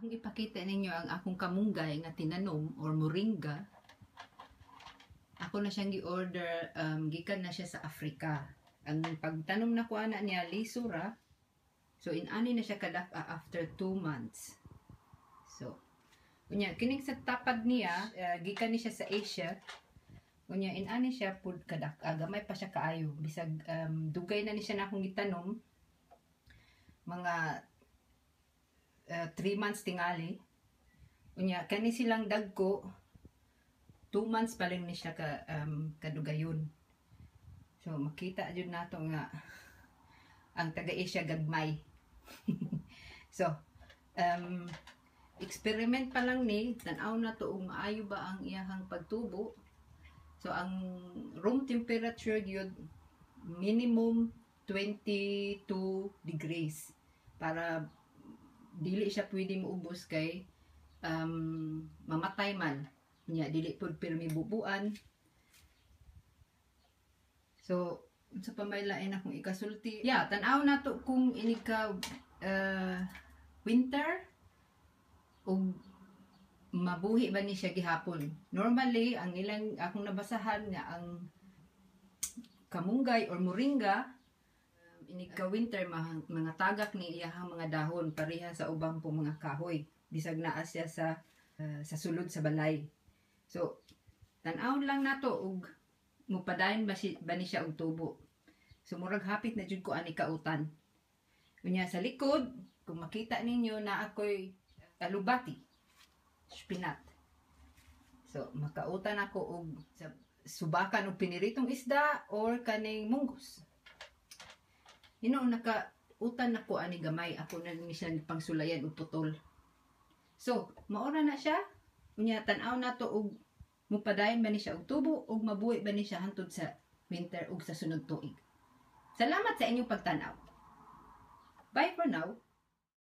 Akong ipakita ninyo ang akong kamunggay nga tinanom or moringa. Ako na siyang gi-order, gikan na siya sa Africa. Ang pagtanom na ko ana niya lisura. So inani na siya kadak after 2 months. So unya kining sa tapad niya, gikan ni siya sa Asia. Unya inani siya pud kadak gamay pa siya kaayo. Bisag dugay na ni siya na akong gitanom. Mga 3 months tingali. Unya kani silang dagko 2 months pa lang ni siya kadugayon. So makita jud nato nga ang taga-Asia gagmay. So experiment pa lang ni, tan-aw na to ug maayo ba ang iyahang pagtubo. So ang room temperature gyud minimum 22 degrees para dili siya pwede maubos kay mamatay man nya dili pud pirmi bubuan. So unsa pa may lain akong ikasulti, tan-aw nato kung ini ka winter ug mabuhi ba ni siya gihapon. Normally ang ilang akong nabasahan nga ang kamunggay or moringa ini ka winter mga tagak ni iyahang mga dahon pareha sa ubang po mga kahoy bisag naa siya sa sulod sa balay. So tan-aw lang nato ug mupadayon ba ni siya og tubo. So murag hapit na jud ko ani kautan. Unya sa likod kung makita ninyo na ako'y alubati, spinat. So makautan ako og subakan og piniritong isda or kaning munggos. Nakautan ako ani gamay. Ako na ni siya pangsulayan og putol. So, maura na siya. Unya tan-aw na to og mupadayon ba ni siya og tubo og mabuhi ba ni siya hantod sa winter ug sa sunod tuig. Salamat sa inyong pagtanaw. Bye for now.